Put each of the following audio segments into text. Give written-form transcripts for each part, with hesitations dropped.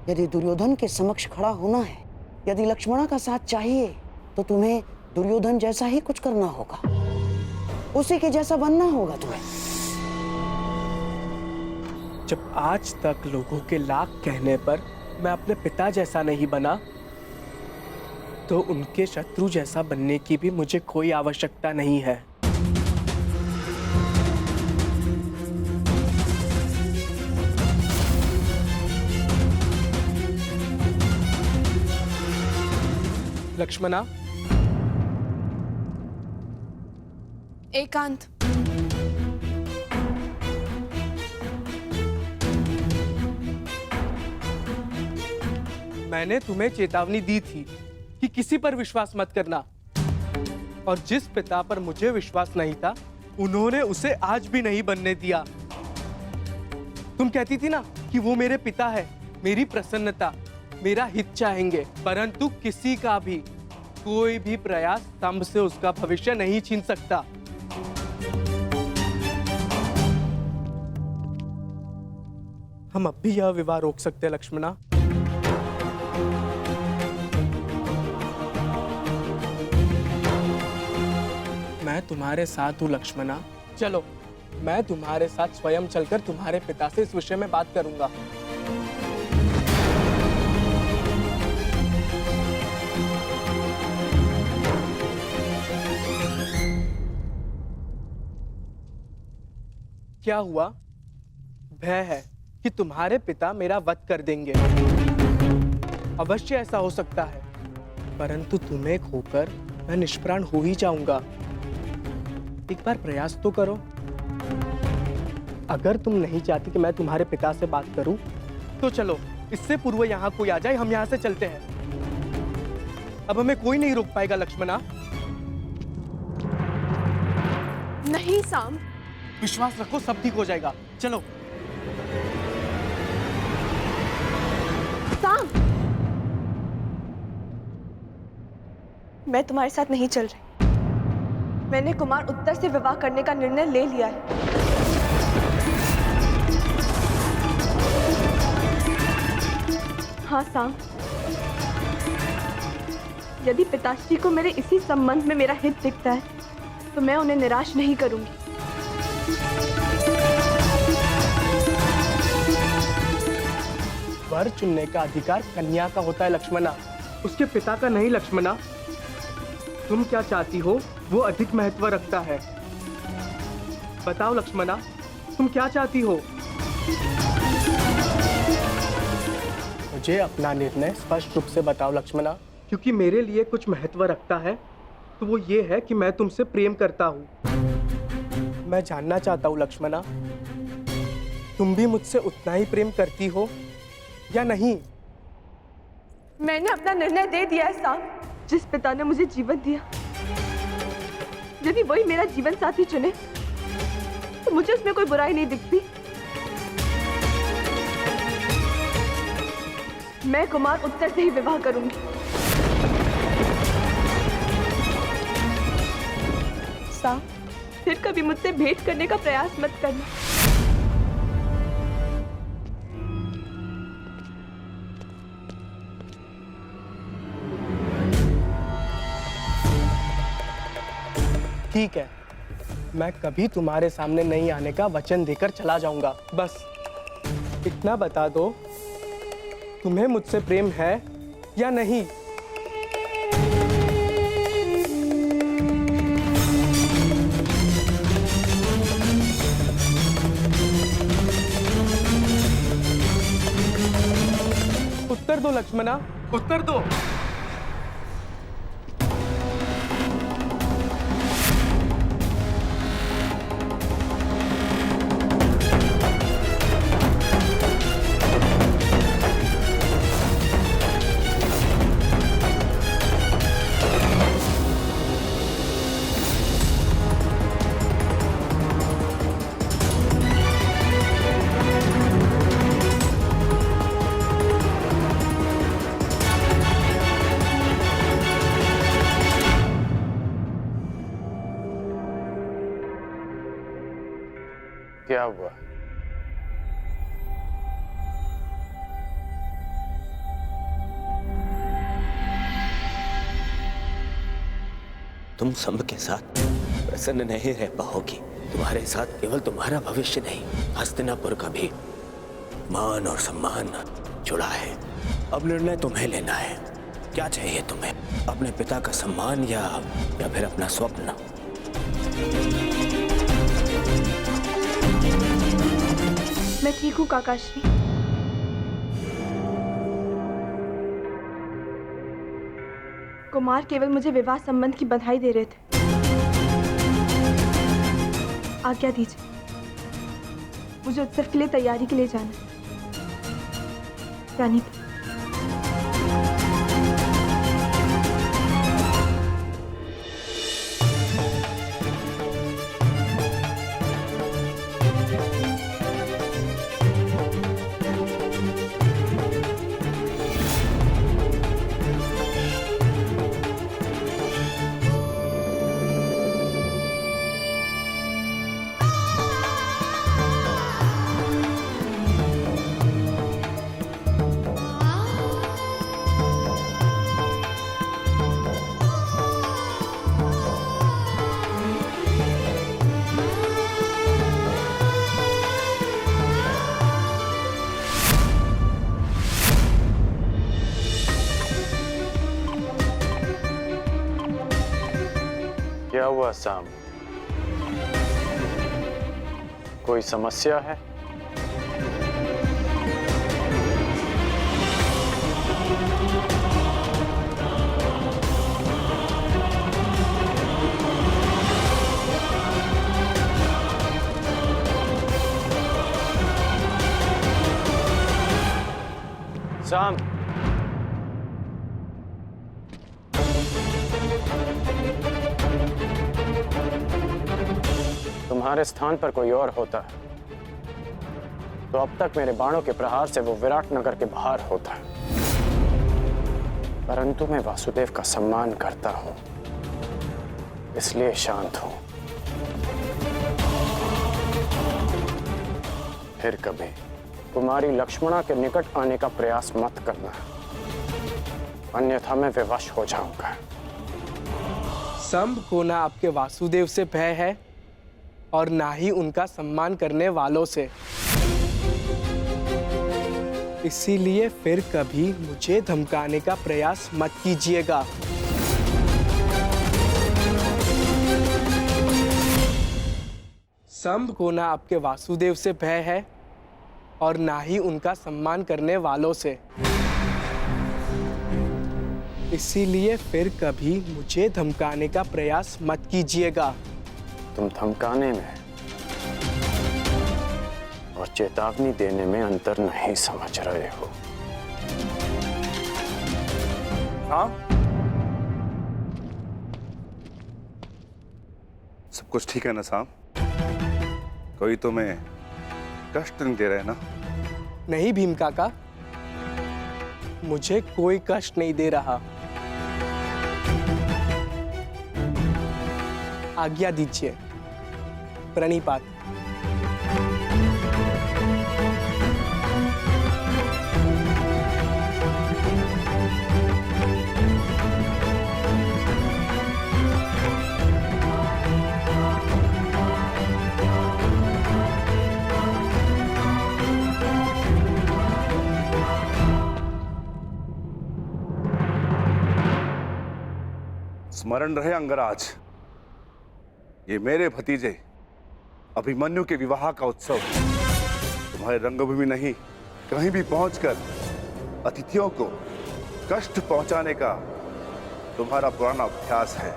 यदि दुर्योधन के समक्ष खड़ा होना है, यदि लक्ष्मणा का साथ चाहिए, तो तुम्हें दुर्योधन जैसा ही कुछ करना होगा, उसी के जैसा बनना होगा तुम्हें। जब आज तक लोगों के लाख कहने पर मैं अपने पिता जैसा नहीं बना, तो उनके शत्रु जैसा बनने की भी मुझे कोई आवश्यकता नहीं है। लक्ष्मणा, एकांत। मैंने तुम्हें चेतावनी दी थी कि किसी पर विश्वास मत करना, और जिस पिता पर मुझे विश्वास नहीं था, उन्होंने उसे आज भी नहीं बनने दिया। तुम कहती थी ना कि वो मेरे पिता है, मेरी प्रसन्नता, मेरा हित चाहेंगे, परंतु किसी का भी कोई भी प्रयास स्तंभ से उसका भविष्य नहीं छीन सकता। हम अब भी यह विवाह रोक सकते हैं लक्ष्मणा। मैं तुम्हारे साथ हूं लक्ष्मणा। चलो, मैं तुम्हारे साथ स्वयं चलकर तुम्हारे पिता से इस विषय में बात करूंगा। क्या हुआ? भय है कि तुम्हारे पिता मेरा वध कर देंगे। अवश्य ऐसा हो सकता है, परंतु तुम्हें खोकर मैं निष्प्राण हो ही जाऊंगा। एक बार प्रयास तो करो। अगर तुम नहीं चाहती कि मैं तुम्हारे पिता से बात करूं, तो चलो, इससे पूर्व यहां कोई आ जाए, हम यहां से चलते हैं। अब हमें कोई नहीं रोक पाएगा लक्ष्मणा। नहीं साम, विश्वास रखो, सब ठीक हो जाएगा। चलो। साम, मैं तुम्हारे साथ नहीं चल रही। मैंने कुमार उत्तर से विवाह करने का निर्णय ले लिया है। हाँ साम, यदि पिताश्री को मेरे इसी संबंध में मेरा हित दिखता है, तो मैं उन्हें निराश नहीं करूंगी। वर चुनने का अधिकार कन्या का होता है लक्ष्मणा, उसके पिता का नहीं लक्ष्मणा। तुम क्या चाहती हो वो अधिक महत्व रखता है। बताओ लक्ष्मणा, तुम क्या चाहती हो? मुझे अपना निर्णय स्पष्ट रूप से बताओ लक्ष्मणा, क्योंकि मेरे लिए कुछ महत्व रखता है, तो वो ये है कि मैं तुमसे प्रेम करता हूँ। मैं जानना चाहता हूँ लक्ष्मणा, तुम भी मुझसे उतना ही प्रेम करती हो या नहीं? मैंने अपना निर्णय दे दिया है साम। जिस पिता ने मुझे जीवन दिया, यदि वही मेरा जीवन साथी चुने, तो मुझे उसमें कोई बुराई नहीं दिखती। मैं कुमार उत्तर से ही विवाह करूंगी। साम, फिर कभी मुझसे भेंट करने का प्रयास मत करना। ठीक है, मैं कभी तुम्हारे सामने नहीं आने का वचन देकर चला जाऊंगा। बस इतना बता दो, तुम्हें मुझसे प्रेम है या नहीं? उत्तर दो लक्ष्मणा, उत्तर दो। क्या हुआ? तुम संब के साथ प्रसन्न नहीं रह पाओगी। तुम्हारे साथ केवल तुम्हारा भविष्य नहीं, हस्तिनापुर का भी मान और सम्मान जुड़ा है। अब निर्णय तुम्हें लेना है। क्या चाहिए तुम्हें, अपने पिता का सम्मान या फिर अपना स्वप्न? मैं ठीक हूँ काकाश्री। कुमार केवल मुझे विवाह संबंध की बधाई दे रहे थे। आज्ञा दीजिए, मुझे उत्सव के लिए तैयारी के लिए जाना है। रानी क्या हुआ साम? कोई समस्या है? साम, तुम्हारे स्थान पर कोई और होता तो अब तक मेरे बाणों के प्रहार से वो विराट नगर के बाहर होता। परंतु मैं वासुदेव का सम्मान करता हूं, इसलिए शांत हूं। फिर कभी कुमारी लक्ष्मणा के निकट आने का प्रयास मत करना, अन्यथा मैं विवश हो जाऊंगा। संब को ना आपके वासुदेव से भय है और ना ही उनका सम्मान करने वालों से। इसीलिए फिर कभी मुझे धमकाने का प्रयास मत कीजिएगा। संब को ना आपके वासुदेव से भय है और ना ही उनका सम्मान करने वालों से। इसीलिए फिर कभी मुझे धमकाने का प्रयास मत कीजिएगा। तुम धमकाने में और चेतावनी देने में अंतर नहीं समझ रहे हो। हाँ, सब कुछ ठीक है ना साहब? कोई तुम्हें कष्ट नहीं दे रहे ना? नहीं भीम काका, मुझे कोई कष्ट नहीं दे रहा। आज्ञा दीजिए। प्रणिपात। स्मरण रहे अंगराज, ये मेरे भतीजे अभिमन्यु के विवाह का उत्सव तुम्हारे रंगभूमि नहीं, कहीं भी पहुंचकर अतिथियों को कष्ट पहुंचाने का तुम्हारा पुराना अभ्यास है।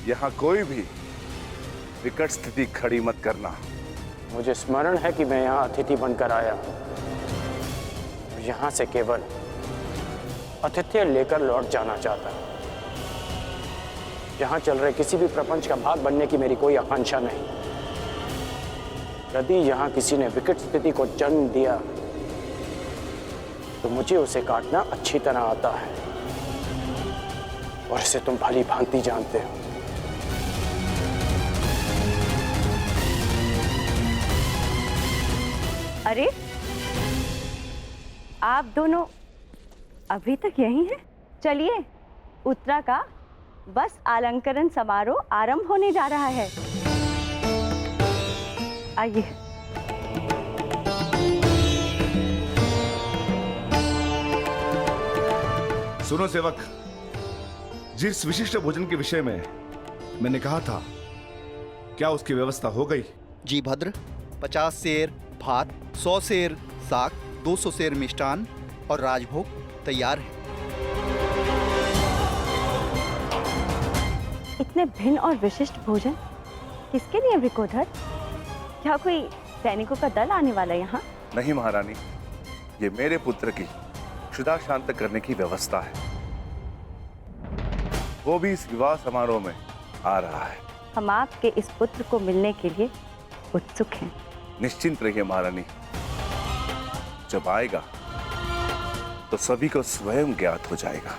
यहां कोई भी विकट स्थिति खड़ी मत करना। मुझे स्मरण है कि मैं यहाँ अतिथि बनकर आया हूँ और यहाँ से केवल आतिथ्य लेकर लौट जाना चाहता हूँ। यहाँ चल रहे किसी भी प्रपंच का भाग बनने की मेरी कोई आकांक्षा नहीं। यदि यहाँ किसी ने विकट स्थिति को जन्म दिया तो मुझे उसे काटना अच्छी तरह आता है और इसे तुम भली भांति जानते हो। अरे, आप दोनों अभी तक यहीं हैं? चलिए, उत्तरा का बस अलंकरण समारोह आरंभ होने जा रहा है। आइए। सुनो सेवक, जिस विशिष्ट भोजन के विषय में मैंने कहा था, क्या उसकी व्यवस्था हो गई? जी भद्र, 50 सेर भात, 100 सेर साग, 200 सेर मिष्टान और राजभोग तैयार है। इतने भिन्न और विशिष्ट भोजन किसके लिए विकोधर? क्या कोई सैनिकों का दल आने वाला है यहाँ? नहीं महारानी, ये मेरे पुत्र की क्षुधा शांत करने की व्यवस्था है। वो भी इस विवाह समारोह में आ रहा है। हम आपके इस पुत्र को मिलने के लिए उत्सुक हैं। निश्चिंत रहिए महारानी, जब आएगा तो सभी को स्वयं ज्ञात हो जाएगा।